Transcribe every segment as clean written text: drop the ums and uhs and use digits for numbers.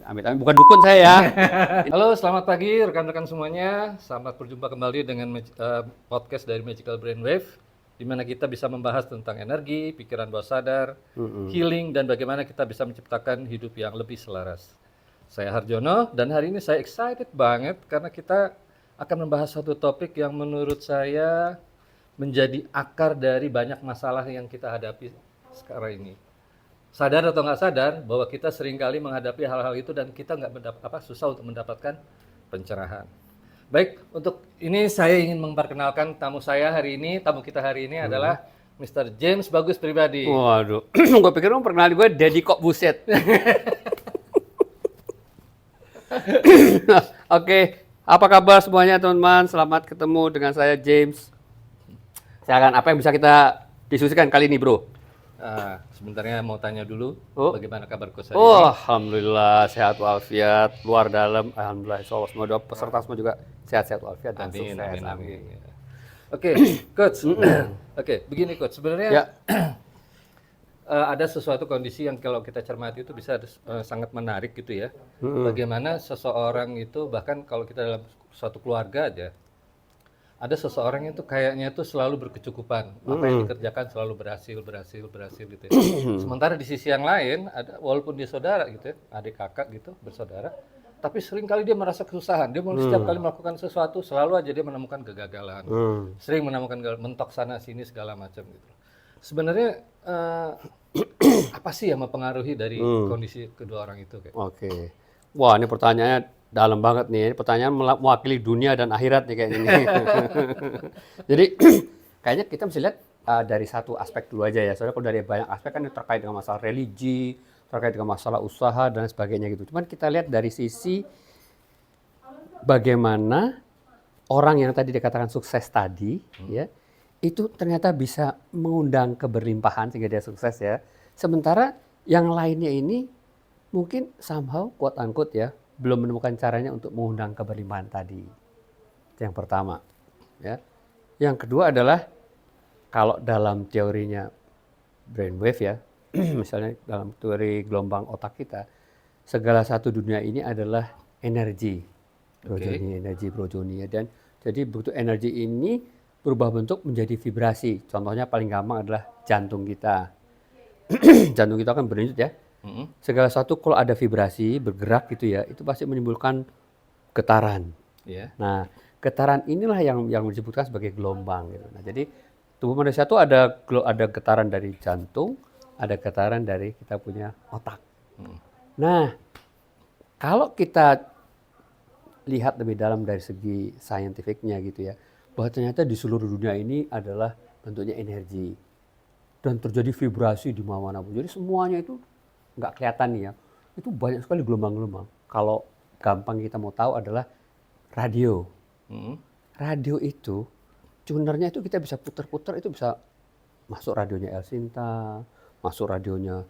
Amit, amit. Bukan dukun saya ya. Halo, selamat pagi rekan-rekan semuanya. Selamat berjumpa kembali dengan podcast dari Magical Brainwave, di mana kita bisa membahas tentang energi, pikiran bawah sadar, healing, dan bagaimana kita bisa menciptakan hidup yang lebih selaras. Saya Harjono, dan hari ini saya excited banget karena kita akan membahas satu topik yang menurut saya menjadi akar dari banyak masalah yang kita hadapi sekarang ini. Sadar atau nggak sadar bahwa kita seringkali menghadapi hal-hal itu dan kita nggak susah untuk mendapatkan pencerahan. Baik, untuk ini saya ingin memperkenalkan tamu saya hari ini. Tamu kita hari ini adalah Mr. James Bagus Pribadi. Waduh, gue pikir lu perkenalin gue Deddy Kok Buset. Oke, apa kabar semuanya teman-teman? Selamat ketemu dengan saya James. Silakan, apa yang bisa kita diskusikan kali ini, bro? Sebenarnya mau tanya dulu, bagaimana kabar coach hari Oh, ini? alhamdulillah sehat walafiat, luar dalam, alhamdulillah. Insyaallah semoga peserta semua juga sehat-sehat walafiat dan Amin, sukses. amin. Oke, coach. Oke, begini coach. Sebenarnya Ya. ada sesuatu kondisi yang kalau kita cermati itu bisa sangat menarik gitu ya. Bagaimana seseorang itu bahkan kalau kita dalam suatu keluarga aja, ada seseorang itu kayaknya itu selalu berkecukupan, apa yang dikerjakan selalu berhasil gitu ya. Sementara di sisi yang lain ada, walaupun dia saudara gitu ya, adik kakak gitu bersaudara, tapi sering kali dia merasa kesusahan. Dia mau setiap kali melakukan sesuatu selalu aja dia menemukan kegagalan, sering menemukan mentok sana sini segala macam gitu. Sebenarnya apa sih yang mempengaruhi dari kondisi kedua orang itu? Oke. Wah, ini pertanyaannya dalam banget nih. Ini pertanyaan mewakili dunia dan akhirat nih kayaknya nih. Jadi kayaknya kita mesti lihat dari satu aspek dulu aja ya. Soalnya kalau dari banyak aspek kan ini terkait dengan masalah religi, terkait dengan masalah usaha dan sebagainya gitu. Cuman kita lihat dari sisi bagaimana orang yang tadi dikatakan sukses tadi, ya, itu ternyata bisa mengundang keberlimpahan sehingga dia sukses ya. Sementara yang lainnya ini mungkin somehow quote unquote ya belum menemukan caranya untuk mengundang keberlimpahan tadi. Itu yang pertama. Ya. Yang kedua adalah kalau dalam teorinya brainwave ya, misalnya dalam teori gelombang otak kita, segala satu dunia ini adalah energi, energi brojoni ya. Dan jadi begitu energi ini berubah bentuk menjadi vibrasi. Contohnya paling gampang adalah jantung kita. Jantung kita kan berdenyut ya. Segala sesuatu kalau ada vibrasi bergerak gitu ya, itu pasti menimbulkan getaran. Yeah. Nah, getaran inilah yang disebutkan sebagai gelombang gitu. Nah, jadi tubuh manusia itu ada getaran dari jantung, ada getaran dari kita punya otak. Nah, kalau kita lihat lebih dalam dari segi saintifiknya gitu ya, bahwa ternyata di seluruh dunia ini adalah bentuknya energi dan terjadi vibrasi di mana-mana. Jadi semuanya itu nggak kelihatan nih ya, itu banyak sekali gelombang-gelombang. Kalau gampang kita mau tahu adalah radio. Radio itu, tunernya itu kita bisa putar-putar, itu bisa masuk radionya El Sinta, masuk radionya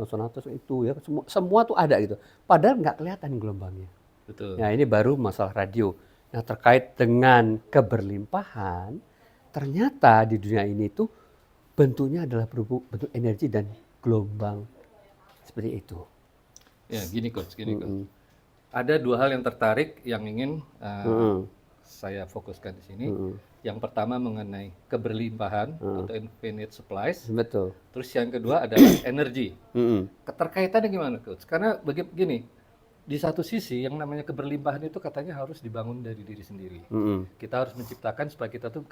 Sonatus itu ya, semua tuh ada gitu. Padahal nggak kelihatan gelombangnya. Betul. Nah ini baru masalah radio. Nah terkait dengan keberlimpahan, ternyata di dunia ini tuh bentuknya adalah bentuk energi dan gelombang seperti itu. Ya, gini coach. Ada dua hal yang tertarik yang ingin saya fokuskan di sini. Yang pertama mengenai keberlimpahan atau infinite supplies. Betul. Terus yang kedua adalah energi. Keterkaitannya gimana coach? Karena begini, di satu sisi yang namanya keberlimpahan itu katanya harus dibangun dari diri sendiri. Kita harus menciptakan supaya kita tuh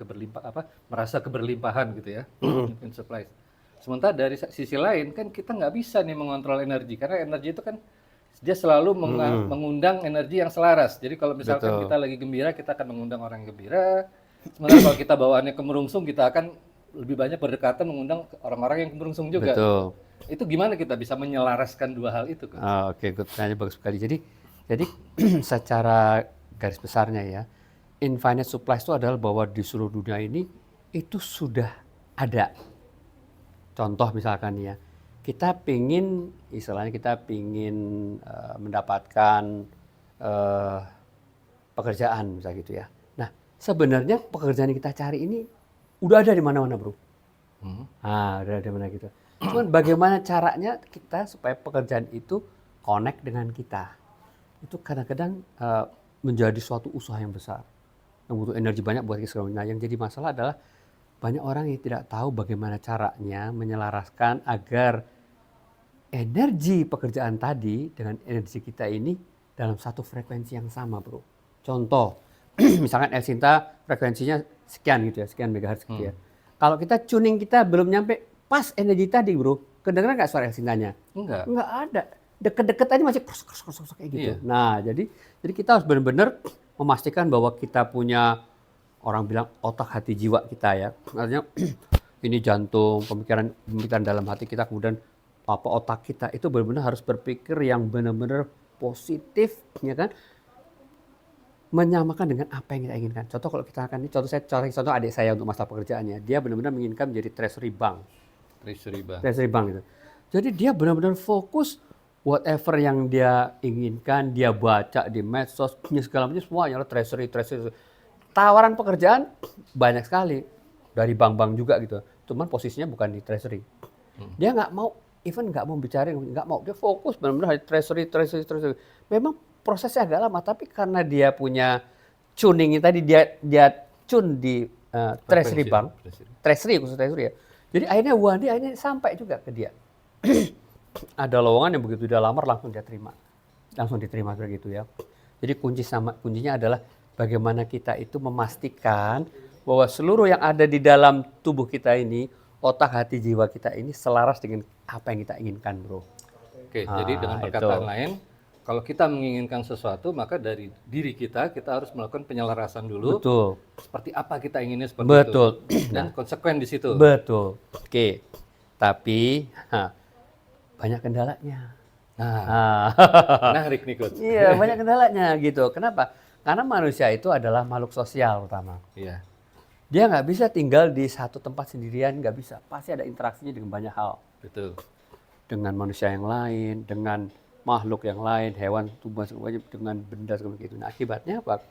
merasa keberlimpahan gitu ya. Infinite supplies. Sementara dari sisi lain kan kita nggak bisa nih mengontrol energi, karena energi itu kan dia selalu mengundang energi yang selaras. Jadi kalau misalkan kita lagi gembira, kita akan mengundang orang yang gembira. Sementara kalau kita bawaannya kemerungsung, kita akan lebih banyak berdekatan mengundang orang-orang yang kemerungsung juga. Betul. Itu gimana kita bisa menyelaraskan dua hal itu? Oke, pertanyaan bagus sekali. Jadi secara garis besarnya ya, infinite supplies itu adalah bahwa di seluruh dunia ini itu sudah ada. Contoh misalkan ya, kita pingin mendapatkan pekerjaan misalnya gitu ya. Nah, sebenarnya pekerjaan yang kita cari ini udah ada di mana-mana, bro. Udah ada di mana gitu. Cuman bagaimana caranya kita supaya pekerjaan itu connect dengan kita. Itu kadang-kadang menjadi suatu usaha yang besar. Yang butuh energi banyak buat kita. Nah, yang jadi masalah adalah banyak orang yang tidak tahu bagaimana caranya menyelaraskan agar energi pekerjaan tadi dengan energi kita ini dalam satu frekuensi yang sama, bro. Contoh, misalkan El Sinta frekuensinya sekian gitu ya, sekian megahertz gitu ya. Kalau kita tuning kita belum nyampe pas energi tadi, bro, kedengeran nggak suara El Sintanya? Enggak. Nggak ada. Deket-deket aja masih kros kayak gitu. Iya. Nah, jadi kita harus benar-benar memastikan bahwa kita punya, orang bilang otak hati jiwa kita ya. Artinya ini jantung, pemikiran dalam hati kita, kemudian otak kita itu benar-benar harus berpikir yang benar-benar positif, ya kan? Menyamakan dengan apa yang kita inginkan. Contoh kalau kita akan, contoh adik saya untuk masalah pekerjaannya, dia benar-benar menginginkan menjadi treasury bank. Treasury bank gitu. Jadi dia benar-benar fokus whatever yang dia inginkan, dia baca di medsos, segala macam semuanya treasury. Tawaran pekerjaan banyak sekali dari bank-bank juga gitu. Cuman posisinya bukan di treasury. Dia nggak mau, even nggak mau bicara, nggak mau. Dia fokus benar-benar treasury. Memang prosesnya agak lama, tapi karena dia punya tuning tadi, dia tune di treasury bank, khusus treasury ya. Jadi akhirnya sampai juga ke dia. Ada lowongan yang begitu dia lamar langsung diterima begitu ya. Jadi kuncinya adalah bagaimana kita itu memastikan bahwa seluruh yang ada di dalam tubuh kita ini, otak, hati, jiwa kita ini selaras dengan apa yang kita inginkan, bro. Oke, jadi dengan perkataan lain, kalau kita menginginkan sesuatu, maka dari diri kita harus melakukan penyelarasan dulu. Betul. Seperti apa kita inginnya seperti Betul. itu. Dan konsekuen di situ. Betul. Oke. Tapi banyak kendalanya. Menarik nih, Coach. Iya, banyak kendalanya gitu. Kenapa? Karena manusia itu adalah makhluk sosial pertama. Iya. Dia nggak bisa tinggal di satu tempat sendirian, nggak bisa. Pasti ada interaksinya dengan banyak hal. Betul. Dengan manusia yang lain, dengan makhluk yang lain, hewan, tumbuhan, dengan benda segala gitu. Nah, akibatnya apa?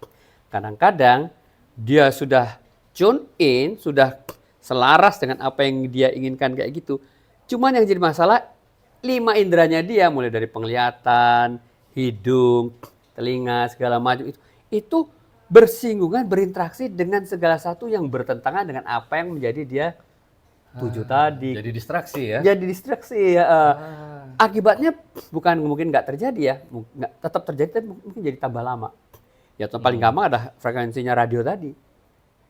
Kadang-kadang dia sudah tune in, sudah selaras dengan apa yang dia inginkan kayak gitu. Cuman yang jadi masalah, 5 inderanya dia, mulai dari penglihatan, hidung, telinga, segala macam itu bersinggungan, berinteraksi dengan segala satu yang bertentangan dengan apa yang menjadi dia tuju tadi. Jadi distraksi ya? Jadi distraksi ya. Akibatnya bukan mungkin nggak terjadi ya, tetap terjadi, tapi mungkin jadi tambah lama. Ya paling gampang ada frekuensinya radio tadi.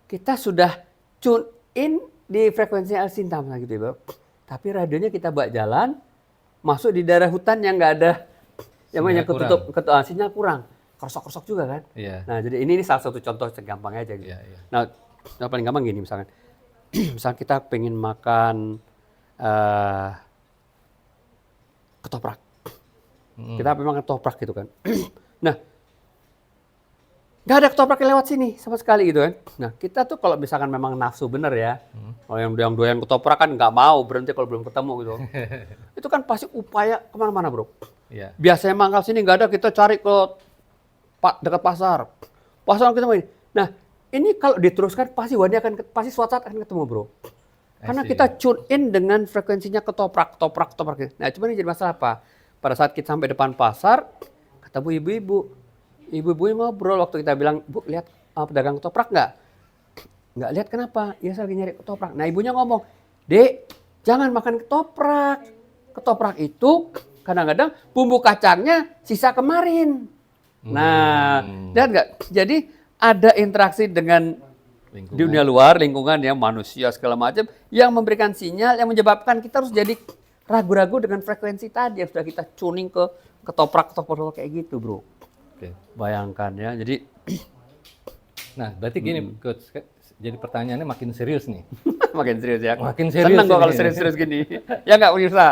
Kita sudah tune in di frekuensi El Sinta gitu ya, tapi radionya kita bawa jalan, masuk di daerah hutan yang nggak ada, yang banyak ketutup, sinyal kurang, krosok juga kan. Iya. Nah jadi ini salah satu contoh gampangnya aja gitu. Iya. Nah yang paling gampang gini misalkan, misal kita pengen makan ketoprak, kita pengen makan ketoprak gitu kan. Nah nggak ada ketoprak yang lewat sini sama sekali gitu kan. Nah kita tuh kalau misalkan memang nafsu bener ya, kalau yang doyan ketoprak kan nggak mau berhenti kalau belum ketemu gitu. Itu kan pasti upaya kemana-mana, bro. Iya. Biasanya mangkal sini nggak ada, kita cari ke dekat pasar kita main. Nah ini kalau diteruskan pasti suatu saat akan ketemu, bro. Karena kita tune in dengan frekuensinya ketoprak. Nah cuma ini jadi masalah apa? Pada saat kita sampai depan pasar, ketemu ibu-ibu yang ngobrol, waktu kita bilang, Bu, lihat pedagang ketoprak nggak? Nggak lihat, kenapa? Ya saya lagi nyari ketoprak. Nah ibunya ngomong, Dek, jangan makan ketoprak. Ketoprak itu kadang-kadang bumbu kacangnya sisa kemarin. Nah, lihat nggak? Jadi ada interaksi dengan dunia luar, lingkungan ya, manusia segala macam, yang memberikan sinyal, yang menyebabkan kita harus jadi ragu-ragu dengan frekuensi tadi yang sudah kita tuning ke ketoprak kayak gitu, bro. Oke. Bayangkan ya, jadi nah berarti gini, Coach, jadi pertanyaannya makin serius nih. makin serius ya. Makin serius. Senang kok kalau serius-serius gini. Ya nggak, pemirsa?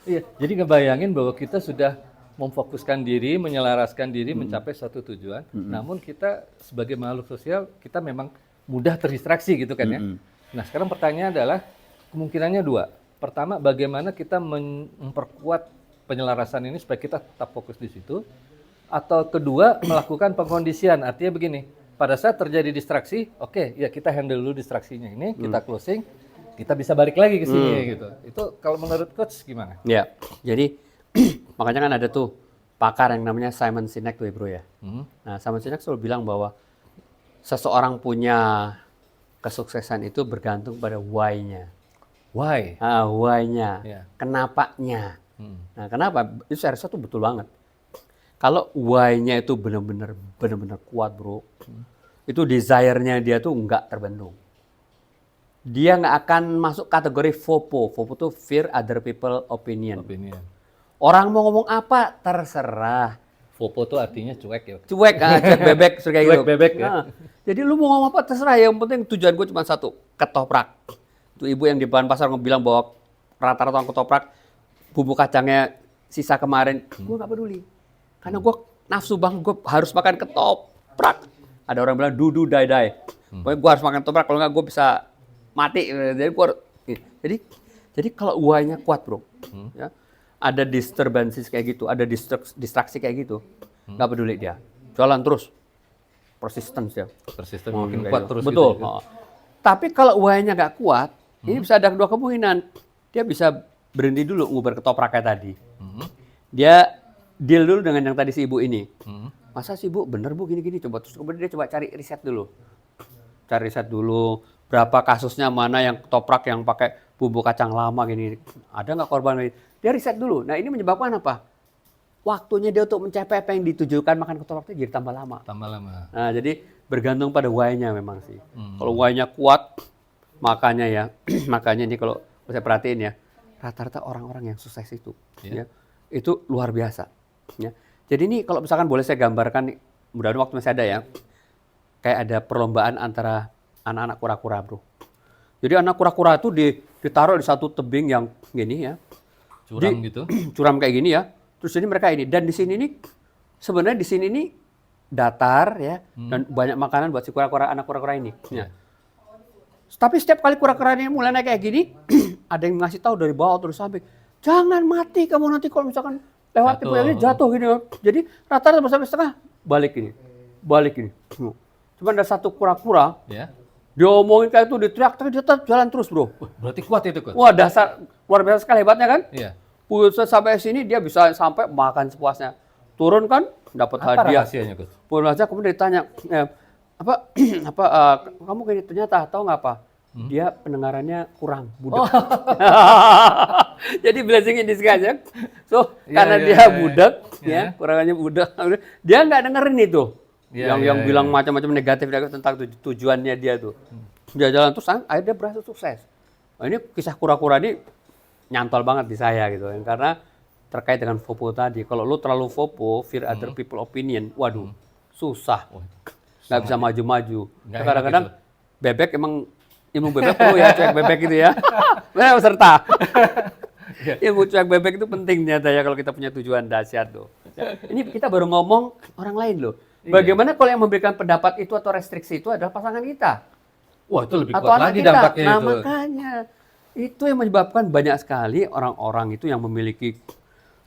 Iya, jadi ngebayangin bahwa kita sudah memfokuskan diri, menyelaraskan diri, mencapai satu tujuan. Namun kita sebagai makhluk sosial, kita memang mudah terdistraksi gitu kan ya. Nah sekarang pertanyaan adalah, kemungkinannya 2. Pertama, bagaimana kita memperkuat penyelarasan ini supaya kita tetap fokus di situ. Atau kedua, melakukan pengkondisian. Artinya begini, pada saat terjadi distraksi, oke, ya kita handle dulu distraksinya ini, kita closing, kita bisa balik lagi ke sini gitu. Itu kalau menurut Coach gimana? Ya, jadi Makanya kan ada tuh pakar yang namanya Simon Sinek tuh ya bro ya. Nah Simon Sinek selalu bilang bahwa seseorang punya kesuksesan itu bergantung pada why-nya. Why? Why-nya, Ya. kenapanya. Nah kenapa? Itu saya rasa tuh betul banget. Kalau why-nya itu benar-benar kuat bro, itu desire-nya dia tuh nggak terbendung. Dia nggak akan masuk kategori FOPO. FOPO tuh fear other people opinion. Orang mau ngomong apa terserah. FOPO tuh artinya cuek ya. Cuek bebek kayak gitu. Cuek bebek ya. Nah, jadi lu mau ngomong apa terserah. Yang penting tujuan gue cuma satu, ketoprak. Itu ibu yang di depan pasar bilang bahwa rata-rata orang ketoprak bumbu kacangnya sisa kemarin. Gue nggak peduli. Karena gue nafsu banget, gue harus makan ketoprak. Ada orang bilang dudu die. Pokoknya gue harus makan ketoprak, kalau nggak gue bisa mati. Jadi kalau why-nya kuat bro, ya, ada disturbances kayak gitu, ada distraksi kayak gitu, nggak peduli dia, jalan terus, persistence ya. Persisten makin kuat Gitu. terus. Betul. Gitu, ya. Tapi kalau why-nya nggak kuat, ini bisa ada dua kemungkinan. Dia bisa berhenti dulu ngubar ketopraknya tadi. Dia deal dulu dengan yang tadi si ibu ini. Masa sih bu, bener bu gini-gini, coba terus kemudian dia coba cari riset dulu. Cari riset dulu, berapa kasusnya mana yang ketoprak yang pakai bumbu kacang lama gini. Ada nggak korban? Dia riset dulu. Nah ini menyebabkan apa? Waktunya dia untuk mencapai apa yang ditujukan makan ketopraknya jadi tambah lama. Tambah lama. Nah jadi bergantung pada why-nya memang sih. Kalau why-nya kuat, makanya ya, makanya ini kalau saya perhatiin ya, rata-rata orang-orang yang sukses itu, ya, itu luar biasa. Ya. Jadi ini kalau misalkan boleh saya gambarkan, mudah-mudahan waktu masih ada ya, kayak ada perlombaan antara anak-anak kura-kura bro. Jadi anak kura-kura itu ditaruh di satu tebing yang gini ya. Curam gitu. Curam kayak gini ya. Terus ini mereka ini. Dan di sini nih, sebenarnya di sini nih datar ya. Dan banyak makanan buat si kura-kura, anak kura-kura ini. Ya. Tapi setiap kali kura-kura ini mulai naik kayak gini, ada yang ngasih tahu dari bawah terus sampai, jangan mati kamu nanti kalau misalkan lewat tipe ini jatuh gini. Jadi rata-rata sampai setengah balik ini. Cuma ada satu kura-kura, dia omongin kayak itu, diteriak-teriak, dia tetap jalan terus bro. Berarti kuat itu kan? Wah dasar, luar biasa sekali hebatnya kan? Iya. Pusat sampai sini dia bisa sampai makan sepuasnya. Turun kan, dapat hadiah. Apa rahasianya Gus? Pulang aja kemudian ditanya, kamu kayak ternyata tahu nggak apa? Dia pendengarannya kurang, budak. Jadi blessing in disguise ya. So karena dia budak, ya kurangannya budak, dia nggak dengerin itu. Yang bilang macam-macam negatif tentang tujuannya dia tuh. Dia jalan terus, akhirnya dia berhasil sukses. Nah, ini kisah kura-kura ini nyantol banget di saya gitu, karena terkait dengan FOPO tadi. Kalau lu terlalu FOPO, fear other people opinion, waduh, susah, nggak bisa maju-maju. Kadang-kadang bebek emang ilmu bebek perlu ya, cuek bebek gitu ya. Saya peserta. Ilmu cuek bebek itu penting ternyata ya kalau kita punya tujuan dahsyat tuh. Ini kita baru ngomong orang lain loh. Bagaimana kalau yang memberikan pendapat itu atau restriksi itu adalah pasangan kita? Wah itu lebih Atau kuat lagi dampaknya nah, itu. makanya itu yang menyebabkan banyak sekali orang-orang itu yang memiliki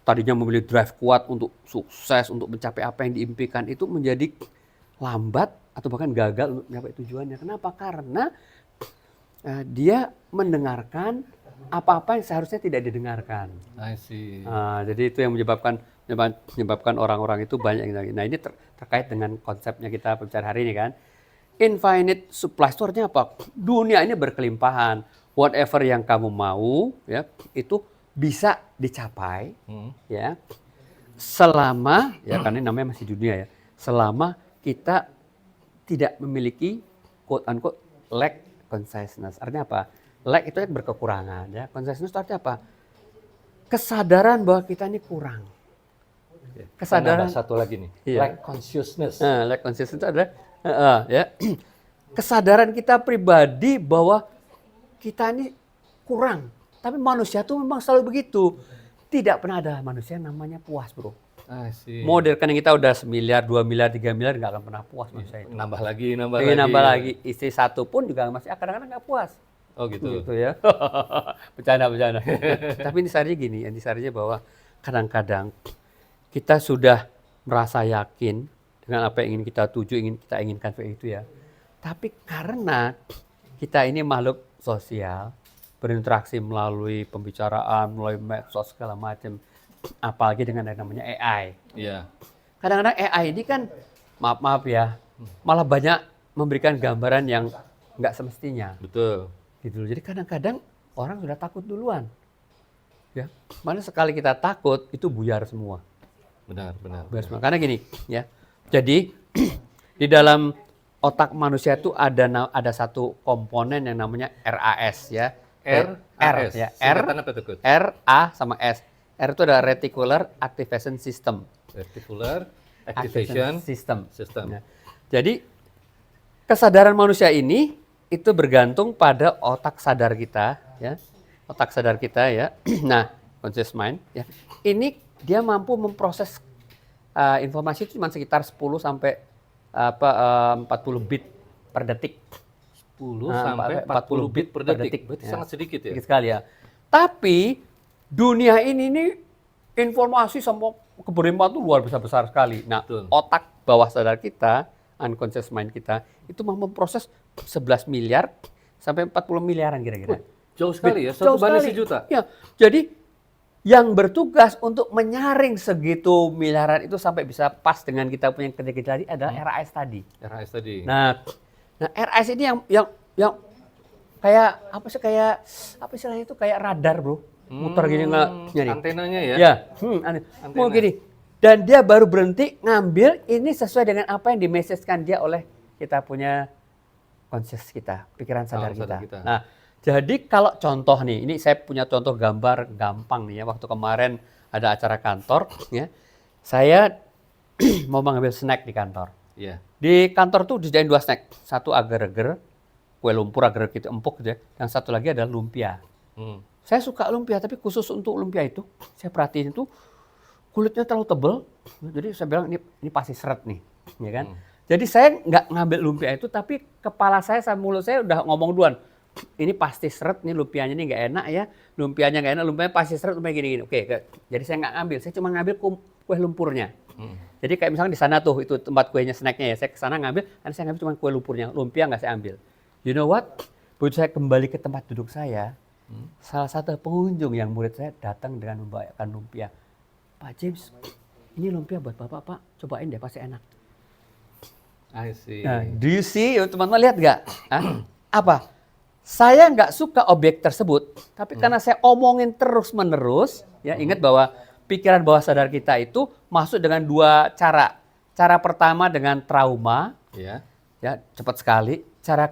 tadinya memiliki drive kuat untuk sukses, untuk mencapai apa yang diimpikan itu menjadi lambat atau bahkan gagal untuk mencapai tujuannya. Kenapa? Karena dia mendengarkan apa-apa yang seharusnya tidak didengarkan. I see. Jadi itu yang menyebabkan orang-orang itu banyak yang lagi. Nah ini terkait dengan konsepnya kita bicara hari ini kan. Infinite supply itu artinya apa? Dunia ini berkelimpahan. Whatever yang kamu mau, ya itu bisa dicapai, ya selama ya karena ini namanya masih dunia ya. Selama kita tidak memiliki quote unquote lack consciousness. Artinya apa? Lack itu berkekurangan, ya. Consciousness itu artinya apa? Kesadaran bahwa kita ini kurang. Kesadaran satu lagi nih, lack consciousness. Lack consciousness itu adalah ya kesadaran kita pribadi bahwa kita ini kurang. Tapi manusia tuh memang selalu begitu. Tidak pernah ada manusia yang namanya puas, bro. Mau dari rekening kita udah 1 miliar, 2 miliar, 3 miliar nggak akan pernah puas manusia itu. Nambah lagi. Istri satu pun juga masih kadang-kadang nggak puas. Oh gitu. Gitu ya. Bercanda. Tapi intisarinya bahwa kadang-kadang kita sudah merasa yakin dengan apa yang ingin kita tuju, kita inginkan itu ya. Tapi karena kita ini makhluk sosial, berinteraksi melalui pembicaraan, melalui medsos segala macam, apalagi dengan yang namanya AI. Iya. Kadang-kadang AI ini kan, maaf ya, malah banyak memberikan gambaran yang nggak semestinya. Betul. Gitu loh. Jadi kadang-kadang orang sudah takut duluan. Ya, mana sekali kita takut itu buyar semua. Benar. Buyar semua. Karena gini, ya. Jadi di dalam otak manusia itu ada satu komponen yang namanya RAS ya. RAS. Ya. Singkatan apa tuh, Coach? RA sama S. R itu adalah Reticular Activation System. Reticular Activation System. System. Ya. Jadi kesadaran manusia ini itu bergantung pada otak sadar kita, ya. Otak sadar kita ya. Nah, conscious mind ya. Ini dia mampu memproses informasi itu cuma sekitar 10 sampai 40 bit per detik. 10 sampai 40 bit per detik. Berarti Ya. sangat sedikit ya? Sedikit sekali ya. Tapi dunia ini nih informasi sama keberlimpahan itu luar biasa besar sekali. Nah, Betul. otak bawah sadar kita, unconscious mind kita, itu mampu memproses 11 miliar sampai 40 miliaran kira-kira. Jauh sekali ya, Jauh satu banding sekali. sejuta. Ya, jadi yang bertugas untuk menyaring segitu miliaran itu sampai bisa pas dengan kita punya kerja tadi adalah RAS tadi. RAS tadi. Nah, RAS ini yang kayak apa istilahnya itu kayak radar, Bro. Muter gini nggak nyari. Antenanya ya? Ya, mau gini. Dan dia baru berhenti ngambil ini sesuai dengan apa yang dimessage-kan dia oleh kita punya conscious kita, pikiran sadar kita. Nah, jadi kalau contoh nih, ini saya punya contoh gambar gampang nih ya. Waktu kemarin ada acara kantor, ya, saya mau mengambil snack di kantor. Iya. Di kantor tuh disediain 2 snack, satu agar-agar, kue lumpur agar gitu empuk gitu ya. Yang satu lagi adalah lumpia. Saya suka lumpia, tapi khusus untuk lumpia itu, saya perhatiin itu kulitnya terlalu tebal. Jadi saya bilang ini pasti seret nih, ya kan? Jadi saya nggak ngambil lumpia itu, tapi kepala saya sama mulut saya udah ngomong duluan. Ini pasti seret, nih lumpianya nih nggak enak ya. Lumpianya nggak enak, lumpianya pasti seret, lumpia gini-gini. Oke, jadi saya nggak ngambil, saya cuma ngambil kue lumpurnya. Jadi kayak misalnya di sana tuh, itu tempat kuenya, snacknya ya. Saya ke sana ngambil, karena saya ngambil cuma kue lumpurnya, lumpia nggak saya ambil. You know what? Begitu saya kembali ke tempat duduk saya, salah satu pengunjung yang murid saya datang dengan membawakan lumpia. Pak James, ini lumpia buat Bapak, Pak. Cobain deh, pasti enak. I see. Nah, do you see? Teman-teman lihat nggak? Apa? Saya nggak suka objek tersebut, tapi karena saya omongin terus-menerus, ya ingat bahwa pikiran bawah sadar kita itu masuk dengan 2 cara. Cara pertama dengan trauma, Ya. ya cepat sekali. Cara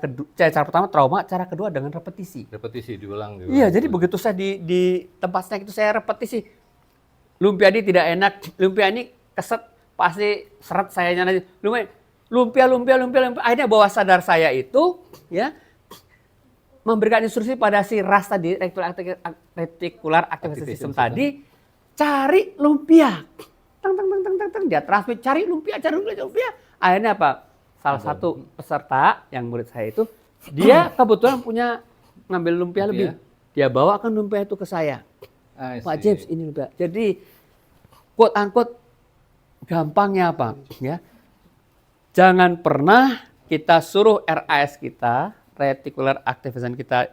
pertama trauma, cara kedua dengan repetisi. Repetisi, diulang. Iya, jadi begitu saya di tempat snack itu saya repetisi. Lumpia ini tidak enak, lumpia ini keset, pasti seret sayanya nanti. Lumpia. Akhirnya bawah sadar saya itu, ya, memberikan instruksi pada si RAS tadi, Reticular Activation System tadi, cari lumpia. Tang, dia transmit, cari lumpia. Akhirnya apa? Salah satu peserta yang murid saya itu, dia kebetulan punya ngambil lumpia lebih. Dia bawakan lumpia itu ke saya. Pak James, ini lumpia. Jadi, quote unquote, gampangnya apa? Ya, jangan pernah kita suruh RAS kita, Reticular Activation kita,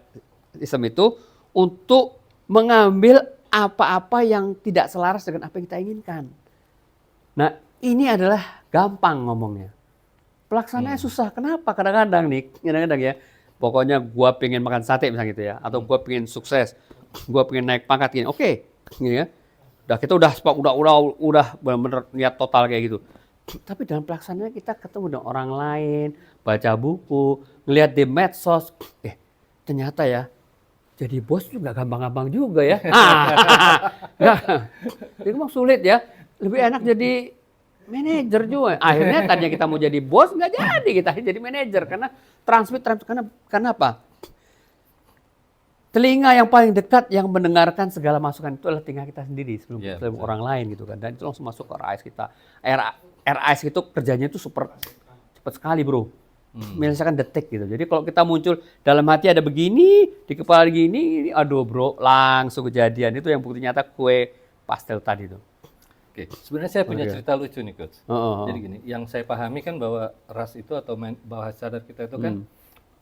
sistem itu, untuk mengambil apa-apa yang tidak selaras dengan apa yang kita inginkan. Nah, ini adalah gampang ngomongnya. Pelaksanaannya susah. Kenapa? Kadang-kadang ya, pokoknya gua pengen makan sate misalnya gitu ya, atau gua pengen sukses, gua pengen naik pangkat gini. Oke, gitu ya. Kita udah benar-benar niat total kayak gitu. Tapi dalam pelaksanaannya kita ketemu dengan orang lain, baca buku, ngelihat di medsos, ternyata ya jadi bos juga gampang-gampang juga ya. Itu mah sulit ya. Lebih enak jadi manajer juga. Akhirnya tadinya kita mau jadi bos, nggak jadi kita jadi manajer karena transmit karena apa? Telinga yang paling dekat yang mendengarkan segala masukan itu adalah telinga kita sendiri sebelum orang lain gitu kan. Dan itu langsung masuk ke RAS kita. RAS itu kerjanya itu super cepat sekali, Bro. Misalkan detik gitu. Jadi kalau kita muncul dalam hati ada begini, di kepala begini, aduh Bro, langsung kejadian. Itu yang bukti nyata kue pastel tadi itu. Oke, sebenarnya saya punya cerita lucu nih, Coach. Jadi gini, yang saya pahami kan bahwa RAS itu atau bawah sadar kita itu kan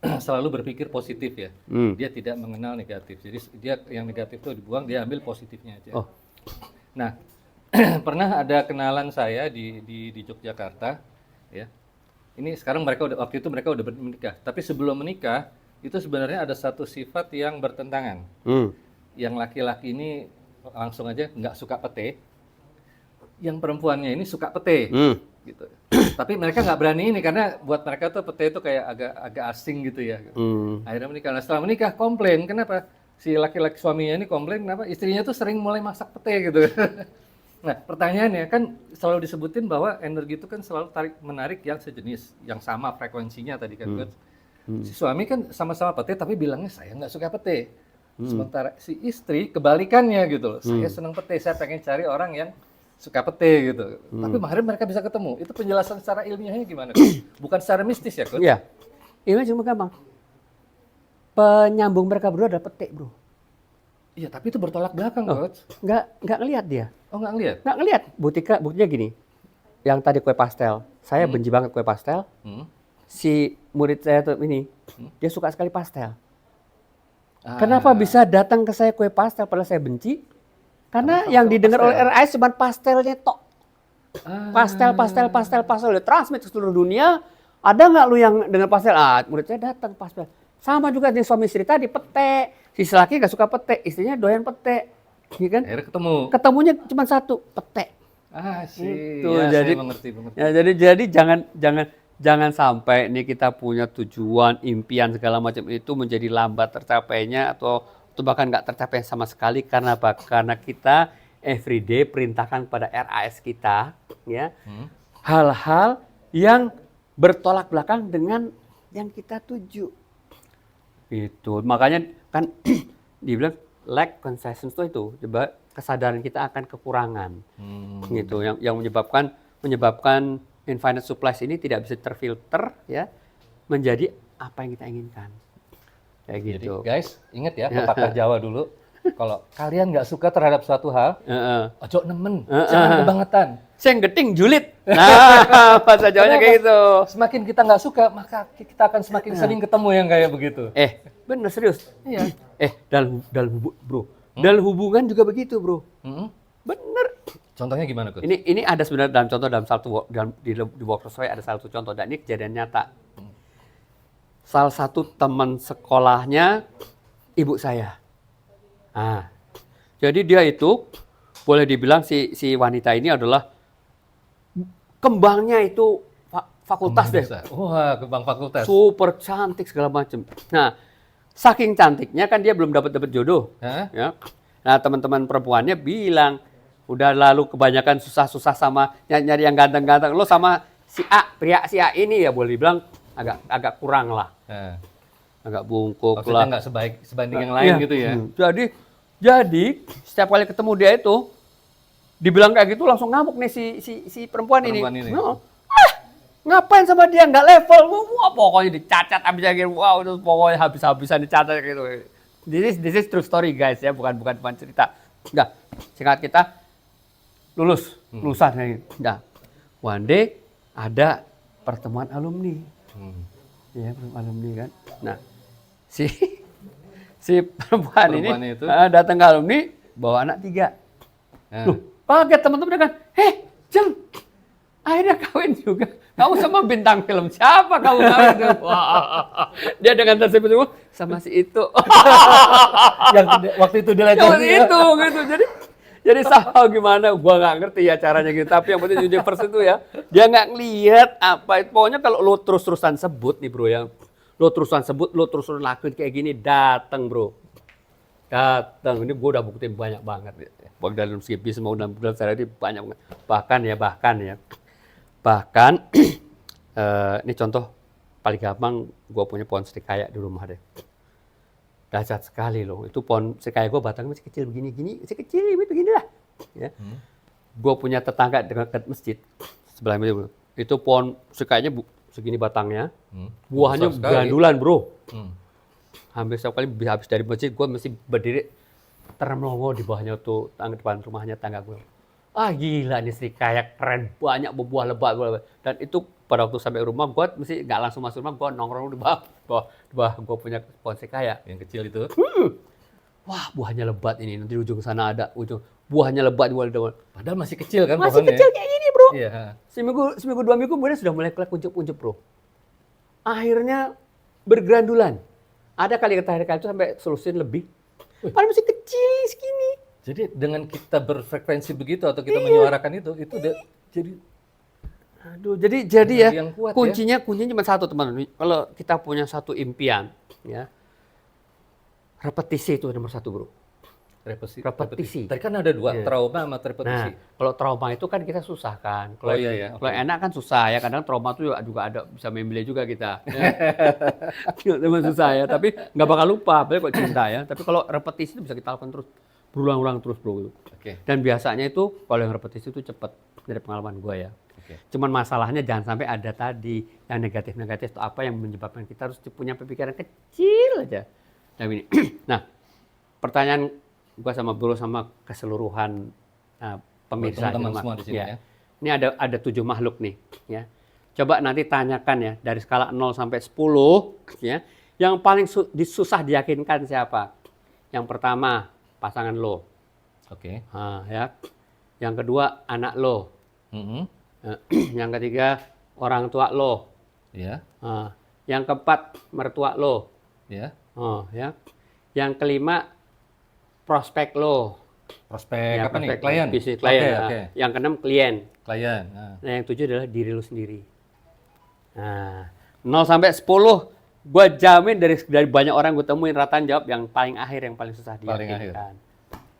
selalu berpikir positif ya. Dia tidak mengenal negatif. Jadi dia yang negatif itu dibuang, dia ambil positifnya aja. Nah, pernah ada kenalan saya di Yogyakarta, ya. Ini sekarang waktu itu mereka udah menikah. Tapi sebelum menikah itu sebenarnya ada satu sifat yang bertentangan. Yang laki-laki ini langsung aja nggak suka pete, yang perempuannya ini suka pete, gitu. Tapi mereka nggak berani ini karena buat mereka tuh pete itu kayak agak asing gitu ya. Akhirnya menikah. Nah, setelah menikah komplain, kenapa si laki-laki suaminya ini komplain kenapa istrinya tuh sering mulai masak pete gitu. Nah, pertanyaannya kan selalu disebutin bahwa energi itu kan selalu tarik menarik yang sejenis, yang sama frekuensinya tadi kan, Coach. Si suami kan sama-sama pete tapi bilangnya saya nggak suka pete. Sementara si istri kebalikannya gitu loh. Saya senang pete, saya pengen cari orang yang suka pete gitu. Tapi akhirnya mereka bisa ketemu. Itu penjelasan secara ilmiahnya gimana, Coach? Bukan secara mistis ya, Coach? Iya. Ini cuma gampang. Penyambung mereka berdua adalah pete, bro. Iya, tapi itu bertolak belakang, Coach. Nggak ngelihat dia. Oh, nggak ngeliat? Nggak ngelihat. Buktinya gini. Yang tadi kue pastel. Saya benci banget kue pastel. Si murid saya tuh ini, dia suka sekali pastel. Kenapa bisa datang ke saya kue pastel padahal saya benci? Karena yang didengar oleh RAS cuma pastelnya tok. Pastel. Udah transmit ke seluruh dunia. Ada nggak lu yang dengar pastel? Murid saya datang pastel. Sama juga dengan suami istri tadi, pete. Si laki nggak suka pete, istrinya doyan pete. Ya kan? Akhirnya ketemu. Ketemunya cuma satu, pete. Sih. Itu Ya, jadi saya mengerti. Ya, jadi jangan sampai nih kita punya tujuan, impian segala macam itu menjadi lambat tercapainya atau bahkan nggak tercapai sama sekali karena apa? Karena kita everyday perintahkan kepada RAS kita ya hal-hal yang bertolak belakang dengan yang kita tuju. Itu makanya kan dibilang lack consciousness itu coba kesadaran kita akan kekurangan gitu yang menyebabkan infinite supply ini tidak bisa terfilter ya menjadi apa yang kita inginkan kayak gitu. Jadi, guys, ingat ya pepatah Jawa dulu. Kalau kalian nggak suka terhadap suatu hal, ojo nemen, jangan kebangetan. Sing geting julit. Nah, bahasa Jawanya kayak gitu. Semakin kita nggak suka, maka kita akan semakin sering ketemu yang kayak begitu. Bener serius. Iya. Dalam hubungan juga begitu, bro. Bener. Contohnya gimana, Coach? Ini ada sebenarnya di workshop saya ada satu contoh dan ini kejadian nyata. Salah satu teman sekolahnya ibu saya. Jadi dia itu boleh dibilang si wanita ini adalah kembangnya itu fakultas deh. Wah, kembang fakultas. Super cantik segala macam. Nah, saking cantiknya kan dia belum dapat jodoh. Ya. Nah, teman-teman perempuannya bilang, udah lalu kebanyakan susah-susah sama nyari yang ganteng-ganteng. Lo sama si A, pria si A ini ya boleh dibilang agak kurang lah. Agak bungkuk lah. Maksudnya nggak sebanding yang lain gitu ya? Jadi setiap kali ketemu dia itu, dibilang kayak gitu langsung ngamuk nih si perempuan ini. Ngapain sama dia nggak level? Wah, pokoknya dicacat abis aja. Wow, itu pokoknya habis-habisan dicacat gitu. This is true story guys ya, bukan cerita. Udah, singkat kita lulusan kayak gitu. Udah, one day ada pertemuan alumni. Ya, alumni kan. Nah, si perempuan ini itu datang ke alumni bawa anak 3. Loh, kaget teman-teman kan, Jeng, akhirnya kawin juga. Kamu sama bintang film siapa kamu kawin? Wah, dia dengan tersebut sama si itu. Yang waktu itu dia itu gitu. Jadi sama gimana? Gua nggak ngerti ya caranya gitu. Tapi yang penting universe itu ya, dia nggak ngelihat apa. Pokoknya kalau lo terus-terusan sebut nih bro, yang lo terus-terusan lakuin kayak gini, datang bro. Datang. Ini gua udah buktiin banyak banget. Baik dalam segi bisnis maupun dalam saya ini banyak banget. Bahkan ini contoh paling gampang, gua punya pohon serikaya di rumah deh. Dahsyat sekali loh. Itu pohon serikaya gue batangnya masih kecil begini, masih kecil beginilah. Ya. Gue punya tetangga dekat masjid sebelah itu. Itu pohon serikayanya segini batangnya, buahnya gandulan bro. Hampir setiap kali habis dari masjid gue mesti berdiri termelongo di bawahnya tuh depan rumahnya tangga gue. Gila ini serikaya keren, banyak berbuah lebat. Dan itu pada waktu sampai rumah gue mesti nggak langsung masuk rumah, gue nongkrong di bawah gue punya pohon serikaya yang kecil itu. wah buahnya lebat ini, nanti di ujung sana ada buahnya lebat di wal. Padahal masih kecil kan Masih pohonnya. kecil kayak gini bro. Iya. Seminggu 2 minggu kemudian sudah mulai kelak kuncup-kuncup bro. Akhirnya bergerandulan. Ada kali itu sampai selusin lebih. Padahal masih kecil segini. Jadi dengan kita berfrekuensi begitu atau kita menyuarakan itu udah jadi Aduh, jadi ya yang kuat kuncinya cuma satu teman-teman. Kalau kita punya satu impian, ya repetisi itu nomor satu bro. Repetisi. Tadi kan ada dua, trauma sama repetisi. Nah, kalau trauma itu kan kita susah kan. Kalau iya. Kalau enak kan susah ya. Kadang trauma itu juga ada bisa memilih juga kita. Memang susah ya. Tapi nggak bakal lupa. Apalagi kalau cinta ya. Tapi kalau repetisi itu bisa kita lakukan terus, berulang-ulang terus bro. Dan biasanya itu kalau yang repetisi itu cepat dari pengalaman gue ya. Cuman masalahnya jangan sampai ada tadi yang negatif-negatif itu apa yang menyebabkan kita harus punya pemikiran kecil aja. Nah, pertanyaan gua sama bro sama keseluruhan pemirsa teman-teman semua di sini ya. Ini ada 7 makhluk nih ya. Coba nanti tanyakan ya dari skala 0 sampai 10 ya. Yang paling susah diyakinkan siapa? Yang pertama pasangan lo. Ya. Yang kedua anak lo. Yang ketiga orang tua lo. Yang keempat mertua lo. Ya. Yang kelima prospek lo. Ya, apa nih? Klien. Bisnis klien. Yang keenam klien. Nah, yang 7 adalah diri lo sendiri. Nah, 0 sampai 10 gue jamin dari banyak orang gue temuin rataan jawab yang paling akhir, yang paling susah diyakinkan.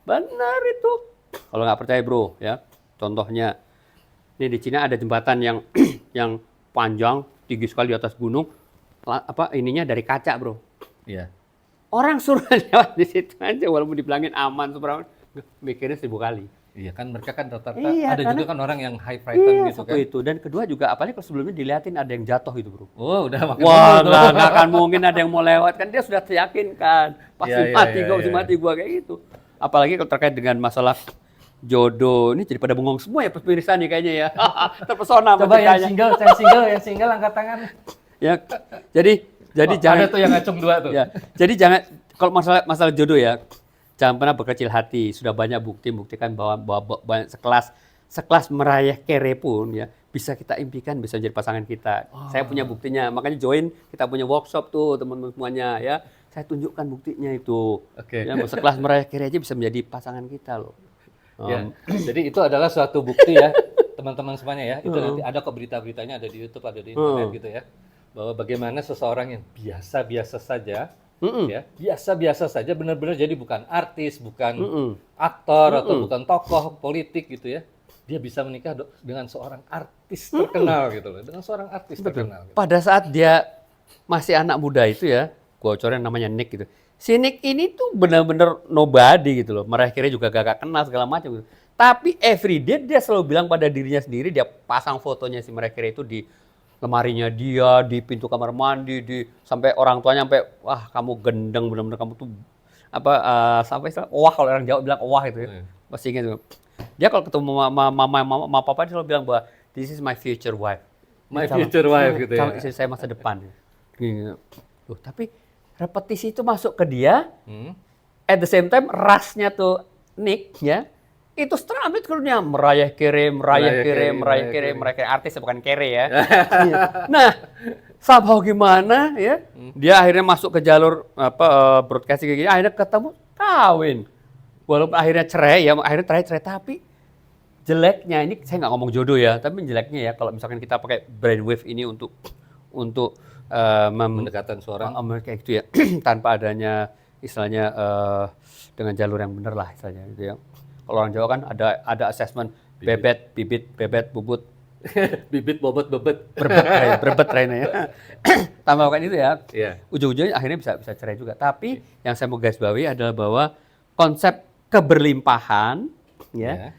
Benar itu. Kalau nggak percaya bro, ya contohnya ini di Cina ada jembatan yang panjang tinggi sekali di atas gunung. Ininya dari kaca bro. Iya. Orang suruh lewat di situ aja walaupun dibilangin aman, mikirnya 1000 kali. Iya kan mereka kan rata-rata ada juga kan orang yang high frightened gitu kan. Itu. Dan kedua juga apalagi kalau sebelumnya dilihatin ada yang jatuh itu bro. Oh udah makin nggak akan mungkin ada yang mau lewat kan, dia sudah yakinkan pasti mati gua kayak gitu. Apalagi kalau terkait dengan masalah jodoh, ini jadi pada bengong semua ya pemirsa nih kayaknya ya. Terpesona. Coba yang single angkat tangan. Ya, jadi jangan. Ada tuh yang ngacung 2 tuh. Ya, jadi jangan kalau masalah jodoh ya, jangan pernah berkecil hati. Sudah banyak buktikan bahwa banyak sekelas Mariah Carey pun ya bisa kita impikan bisa jadi pasangan kita. Saya punya buktinya, makanya join kita punya workshop tuh teman-teman semuanya ya. Saya tunjukkan buktinya itu. Ya, sekelas Mariah Carey aja bisa menjadi pasangan kita loh. Ya, jadi itu adalah suatu bukti ya teman-teman semuanya ya. Itu nanti ada kok berita-beritanya, ada di YouTube, ada di internet gitu ya. Bahwa bagaimana seseorang yang biasa-biasa saja, ya biasa-biasa saja, benar-benar jadi bukan artis, bukan aktor atau bukan tokoh politik gitu ya, dia bisa menikah dengan seorang artis terkenal gitu loh, dengan seorang artis terkenal. Gitu. Pada saat dia masih anak muda itu ya, gua coret namanya Nick gitu. Si Nick ini tuh benar-benar nobody gitu loh, Mariah Carey juga gak kenal segala macam gitu. Tapi everyday dia selalu bilang pada dirinya sendiri, dia pasang fotonya si Mariah Carey itu di lemarinya dia, di pintu kamar mandi, sampai orang tuanya sampai wah kamu gendeng benar-benar, kamu tuh sampai wah kalau orang Jawa bilang wah itu ya. Pasti ingat tuh. Dia kalau ketemu mama papa dia selalu bilang bahwa this is my future wife. Future wife gitu ya. Calon istri saya masa depan. Gitu. Loh, tapi repetisi itu masuk ke dia. At the same time rasnya tuh Nick ya. Itu setelah keluarnya Mariah Carey artis bukan Carey ya. Nah, somehow gimana ya? Dia akhirnya masuk ke jalur broadcasting kayak gini, akhirnya ketemu kawin. Walaupun akhirnya cerai ya, cerai tapi jeleknya ini saya nggak ngomong jodoh ya, tapi jeleknya ya kalau misalkan kita pakai brainwave ini untuk mendekatan seorang kayak gitu ya, tanpa adanya istilahnya dengan jalur yang benar lah istilahnya gitu ya. Kalau orang Jawa kan ada assessment bebet, bibit, bebet, bubut, bibit, bobot, bebet, berbet ya. Tambahkan itu ya. Yeah. Ujung-ujungnya akhirnya bisa cerai juga. Tapi yang saya mau garis bawahi adalah bahwa konsep keberlimpahan, ya,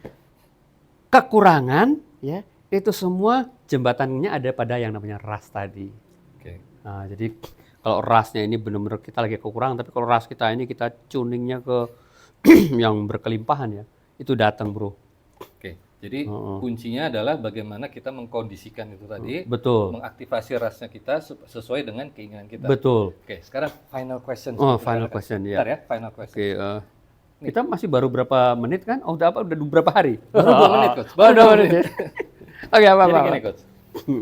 kekurangan, ya, itu semua jembatannya ada pada yang namanya ras tadi. Nah, jadi kalau rasnya ini benar-benar kita lagi kekurangan, tapi kalau ras kita ini kita tuningnya ke yang berkelimpahan ya, itu datang bro. Jadi kuncinya adalah bagaimana kita mengkondisikan itu tadi, Betul. mengaktifasi rasnya kita sesuai dengan keinginan kita. Betul. Oke, sekarang final question. Oh, final question ya. Bentar ya, final question. Oke, kita masih baru berapa menit kan? Oh, udah berapa hari? Baru 2 menit, Coach. Baru 2 menit. Oke, apa? Jadi gini, Coach.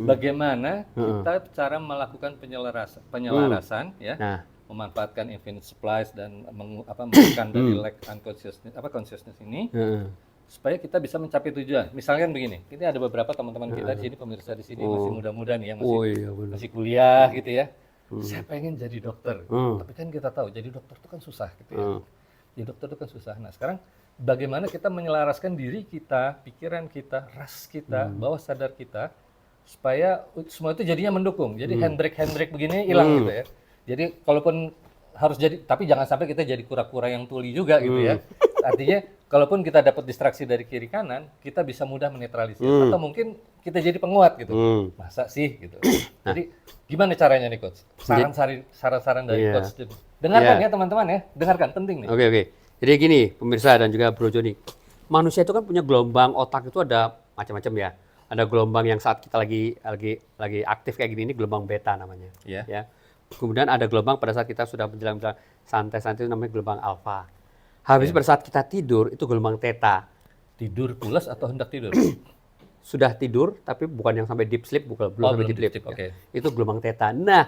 Bagaimana kita cara melakukan penyelarasan ya? Nah, Memanfaatkan infinite supplies dan menekan dari lack unconsciousness consciousness ini supaya kita bisa mencapai tujuan. Misalkan begini, ini ada beberapa teman-teman kita di sini, pemirsa di sini masih muda-muda nih, yang masih kuliah gitu ya. Saya pengen jadi dokter, tapi kan kita tahu jadi dokter itu kan susah gitu ya. Jadi dokter itu kan susah. Nah sekarang bagaimana kita menyelaraskan diri kita, pikiran kita, ras kita, bawah sadar kita, supaya semua itu jadinya mendukung. Jadi handbrake begini hilang gitu ya. Jadi kalaupun harus jadi, tapi jangan sampai kita jadi kura-kura yang tuli juga gitu ya. Artinya kalaupun kita dapat distraksi dari kiri kanan, kita bisa mudah menetralisir. Atau mungkin kita jadi penguat gitu. Masa sih gitu. Jadi gimana caranya nih Coach? Saran-saran dari Coach. Dengarkan ya teman-teman ya. Dengarkan, penting nih. Oke. Jadi gini pemirsa dan juga Bro Joni. Manusia itu kan punya gelombang otak itu ada macam-macam ya. Ada gelombang yang saat kita lagi aktif kayak gini, ini gelombang beta namanya. Ya. Kemudian ada gelombang pada saat kita sudah menjelang santai-santai, itu namanya gelombang alfa. Habis pada saat kita tidur itu gelombang theta. Tidur pulas atau hendak tidur? Sudah tidur tapi bukan yang sampai deep sleep, belum sampai deep sleep. Okay. Itu gelombang theta. Nah,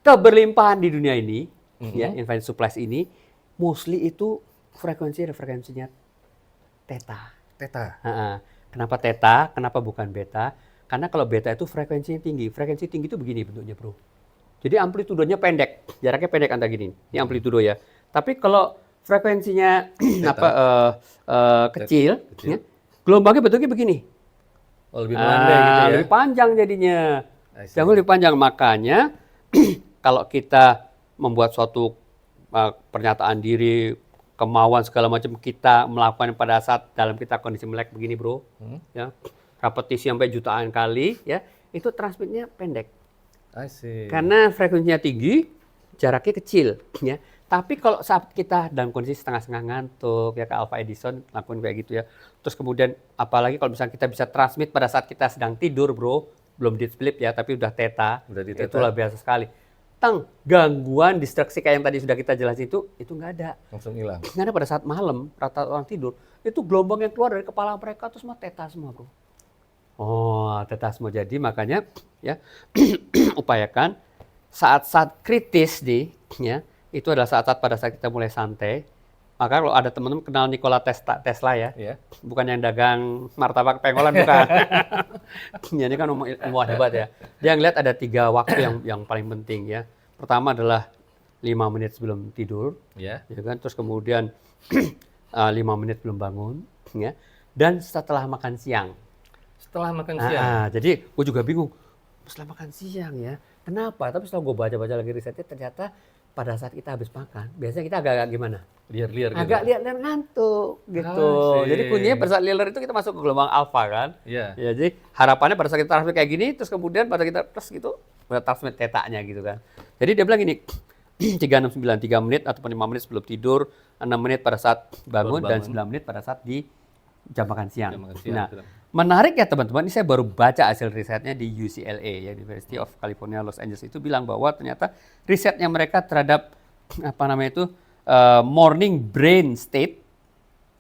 keberlimpahan di dunia ini, ya infinite supplies ini, mostly itu frekuensinya theta. Kenapa theta? Kenapa bukan beta? Karena kalau beta itu frekuensinya tinggi. Frekuensi tinggi itu begini bentuknya, Bro. Jadi amplitudenya pendek, jaraknya pendek antara gini. Ini amplitudo ya. Tapi kalau frekuensinya kecil, ya, gelombangnya bentuknya begini. Oh, lebih melandai gitu ya. Lebih panjang jadinya. Jangan lebih panjang. Makanya kalau kita membuat suatu pernyataan diri, kemauan segala macam kita melakukan pada saat dalam kita kondisi melek begini, Bro. Ya. Repetisi sampai jutaan kali, ya. Itu transmitnya pendek. Karena frekuensinya tinggi, jaraknya kecil, ya. Tapi kalau saat kita dalam kondisi setengah-setengah ngantuk, ya kayak Alpha Edison lakukan kayak gitu ya. Terus kemudian apalagi kalau misalnya kita bisa transmit pada saat kita sedang tidur, Bro, belum deep sleep ya, tapi udah theta, itulah biasa sekali. Gangguan distraksi kayak yang tadi sudah kita jelasin itu nggak ada. Langsung hilang. Karena pada saat malam, rata orang tidur, itu gelombang yang keluar dari kepala mereka itu semua theta semua, Bro. Oh, theta semua. Jadi makanya ya upayakan saat-saat kritis nih, ya, itu adalah saat-saat pada saat kita mulai santai. Maka kalau ada teman-teman kenal Nikola Tesla ya, bukan yang dagang martabak pengolan bukan. Ini kan ilmuwan hebat ya. Dia ngeliat ada 3 waktu yang paling penting ya. Pertama adalah 5 menit sebelum tidur, ya kan. Terus kemudian 5 menit belum bangun, ya. Dan setelah makan siang. Setelah makan siang. Jadi gue juga bingung. Setelah makan siang ya. Kenapa? Tapi setelah gue baca-baca lagi risetnya ternyata pada saat kita habis makan, biasanya kita agak-agak gimana? Liar-liar gitu. Agak liar dan ngantuk gitu. Jadi kuncinya pada saat liar itu kita masuk ke gelombang alfa kan. Iya. Ya, jadi harapannya pada saat kita transmit kayak gini, terus kemudian pada kita plus gitu, udah transmit tetanya gitu kan. Jadi dia bilang gini, 369, 3 menit ataupun 5 menit sebelum tidur, 6 menit pada saat bangun, dan 9 menit pada saat di jam makan siang. Nah, menarik ya teman-teman, ini saya baru baca hasil risetnya di UCLA, ya, University of California, Los Angeles, itu bilang bahwa ternyata risetnya mereka terhadap morning brain state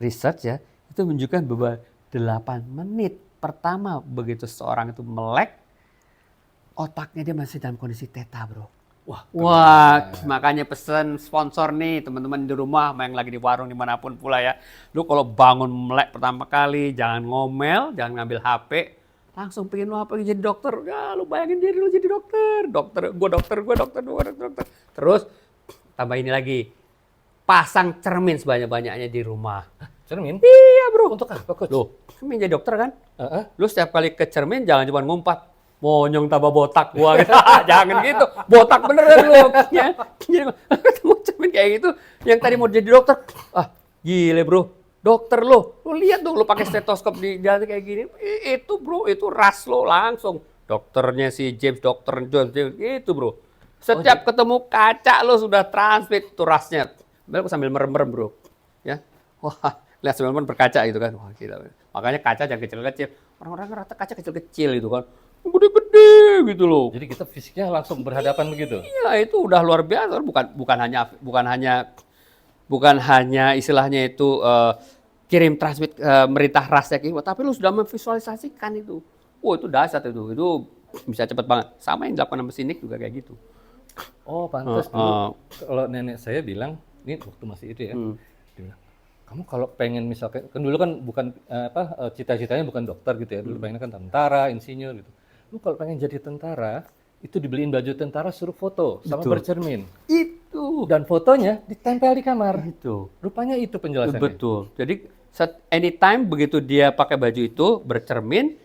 research ya, itu menunjukkan bahwa 8 menit pertama begitu seseorang itu melek, otaknya dia masih dalam kondisi theta, Bro. Wah, makanya pesan sponsor nih teman-teman di rumah, yang lagi di warung dimanapun pula ya. Lu kalau bangun melek pertama kali, jangan ngomel, jangan ngambil HP, langsung pengen lu apa jadi dokter. Ya, lu bayangin diri lu jadi dokter. Gua dokter. Terus tambah ini lagi, pasang cermin sebanyak-banyaknya di rumah. Cermin? Iya, Bro. Untuk apa, Coach? Lu jadi dokter kan? Lu setiap kali ke cermin jangan cuma ngumpat. Monyong tambah botak gua gitu. Jangan gitu. Botak beneran lu. Ya. Jadi ketemu cermin kayak gitu, yang tadi mau jadi dokter. Gile, Bro. Dokter lu. Lu lihat dong lu pakai stetoskop di jalan kayak gini. Itu, Bro, itu ras lo langsung. Dokternya si James, dokter John itu, Bro. Setiap ketemu kaca lu sudah transmit tuh rasnya. Aku sambil merem-merem, Bro. Ya. Wah, lihat sambil berkaca gitu kan. Wah, gila. Makanya kaca jangan kecil-kecil. Orang-orang rata kaca kecil-kecil itu kan. Gede-gede gitu loh. Jadi kita fisiknya langsung berhadapan begitu. Iya, itu udah luar biasa. Bukan hanya istilahnya itu kirim transmit merintah rasnya gitu, tapi lu sudah memvisualisasikan itu. Oh, itu dahsyat itu. Itu bisa cepet banget. Sama yang dilakukan sama Sinik juga kayak gitu. Oh, pantas dulu. Kalau nenek saya bilang, ini waktu masih itu ya. Dia bilang, kamu kalau pengen misalkan, kan dulu kan bukan cita-citanya bukan dokter gitu ya. Dulu pengennya kan tentara, insinyur gitu. Lu kalau pengen jadi tentara, itu dibeliin baju tentara suruh foto sama Betul. bercermin. Itu. Dan fotonya ditempel di kamar. Itu. Rupanya itu penjelasannya. Betul. Jadi anytime begitu dia pakai baju itu bercermin,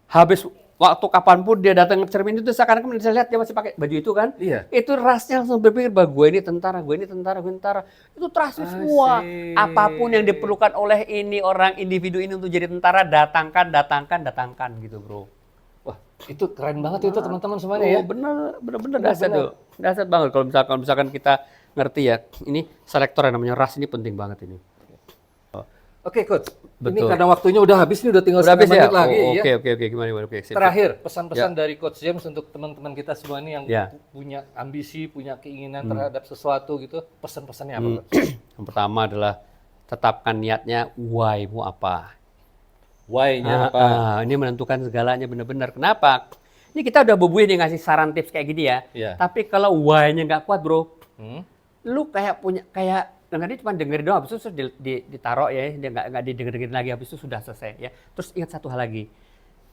habis waktu kapanpun dia datang ke cermin itu seakan-akan bisa lihat dia masih pakai baju itu kan? Iya. Itu rasnya langsung berpikir bahwa gue ini tentara, gue ini tentara, gue ini tentara. Itu trust semua. Asik. Apapun yang diperlukan oleh ini orang individu ini untuk jadi tentara, datangkan gitu, bro. Wah, itu keren banget itu teman-teman semuanya ya. Oh, bener dahsyat tuh. Dahsyat banget kalau misalkan kita ngerti ya. Ini selektor yang namanya ras ini penting banget ini. Oke, Coach. Ini Betul. karena waktunya udah habis nih, udah tinggal Udah habis setengah ya? menit lagi Oh, ya. Oke, gimana? Oke, sip. Terakhir, pesan-pesan dari Coach James untuk teman-teman kita semua ini yang Ya. punya ambisi, punya keinginan terhadap sesuatu gitu, pesan-pesannya apa, Coach? Yang pertama adalah tetapkan niatnya, why-mu apa. Why-nya apa? Ini menentukan segalanya benar-benar. Kenapa? Ini kita udah bebuih nih ngasih saran tips kayak gini ya. Iya. Tapi kalau why-nya nggak kuat, bro, Hmm? lu kayak dengerin cuma dengerin doang, habis itu ditaruh ya, dia nggak didengerin lagi, habis itu sudah selesai ya. Terus ingat satu hal lagi,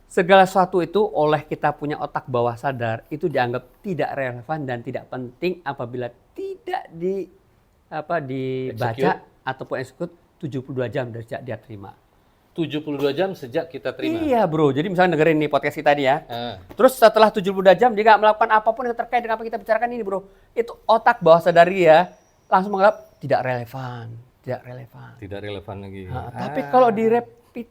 segala sesuatu itu oleh kita punya otak bawah sadar itu dianggap tidak relevan dan tidak penting apabila tidak dibaca ataupun execute 72 jam dari sejak dia terima. 72 jam sejak kita terima. Iya bro, jadi misalnya dengerin nih podcast kita nih ya. Ah. Terus setelah 72 jam dia nggak melakukan apapun yang terkait dengan apa yang kita bicarakan ini bro. Itu otak bawah sadar dia langsung menganggap tidak relevan. Tidak relevan lagi. Tapi kalau di-repeat,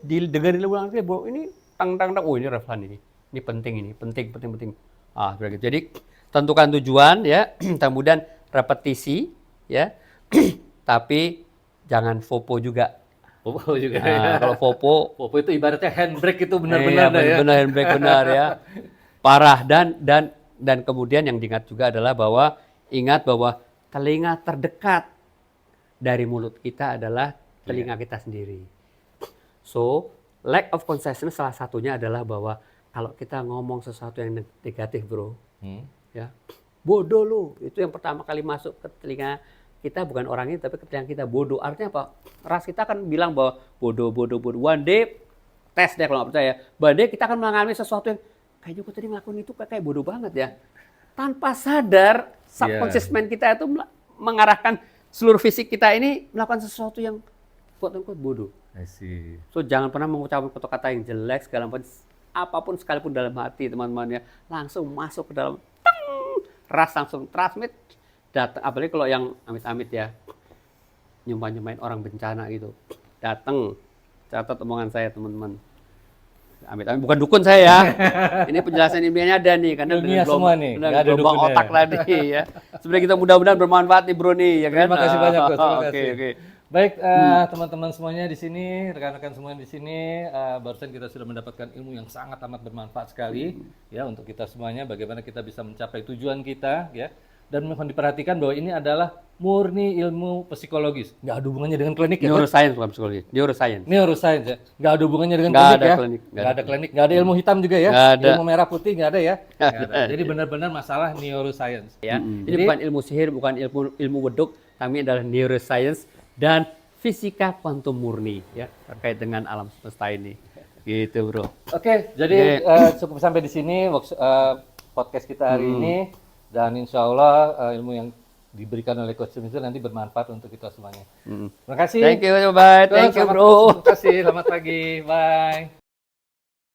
didengerin ulang lagi bro, ini tang, oh ini relevan ini. Ini penting. Seperti itu. Jadi tentukan tujuan ya, kemudian repetisi ya. Tapi jangan fopo juga. Popo juga ya. Kalau fopo Popo itu ibaratnya handbrake itu benar-benar ya. benar handbrake benar ya. Parah dan kemudian yang diingat juga adalah ingat bahwa telinga terdekat dari mulut kita adalah telinga kita sendiri. So, lack of consciousness salah satunya adalah bahwa kalau kita ngomong sesuatu yang negatif, bro, ya, bodoh lu. Itu yang pertama kali masuk ke telinga kita, bukan orang ini tapi ke telinga kita, bodoh. Artinya apa? Ras kita akan bilang bahwa bodoh. One day, tes deh kalau nggak percaya. One day kita akan mengalami sesuatu yang kayaknya gue tadi ngelakuin itu kayak bodoh banget ya. Tanpa sadar, subconscious mind kita itu mengarahkan seluruh fisik kita ini melakukan sesuatu yang quote-unquote bodoh. I see. So jangan pernah mengucapkan kata-kata yang jelek apapun sekalipun dalam hati teman-teman ya, langsung masuk ke dalam ras langsung transmit datang, apalagi kalau yang amit-amit ya nyumpahin orang bencana gitu datang, catat omongan saya teman-teman, amit-amit bukan dukun saya ya. Ini penjelasan ilmiahnya ada nih karena Ilmiah semua nih, nggak ada gelombang dukunnya. otak tadi ya. Sebenarnya kita mudah-mudahan bermanfaat nih bro nih ya kan. Terima kasih banyak Coach. Terima kasih. Oke. Baik teman-teman semuanya di sini, rekan-rekan semuanya di sini, barusan kita sudah mendapatkan ilmu yang sangat amat bermanfaat sekali ya untuk kita semuanya. Bagaimana kita bisa mencapai tujuan kita ya. Dan mohon diperhatikan bahwa ini adalah murni ilmu psikologis, nggak ada hubungannya dengan klinik ya. Neuroscience bukan psikologi, Neuroscience ya, nggak ada hubungannya dengan Nggak klinik ada ya. klinik, Nggak ada klinik, nggak ada ilmu hitam juga ya. Nggak ada. Ilmu merah putih nggak ada ya. Nggak ada. Jadi benar-benar masalah neuroscience. Ya. Ini Jadi- bukan ilmu sihir, bukan ilmu weduk, tapi adalah neuroscience dan fisika kuantum murni ya terkait dengan alam semesta ini. Gitu, bro. Oke, jadi cukup sampai di sini podcast kita hari ini, dan insya Allah ilmu yang diberikan oleh Coach James itu nanti bermanfaat untuk kita semuanya. Terima kasih. Thank you, bye. Thank you, bro. Terima kasih. Selamat pagi. Bye.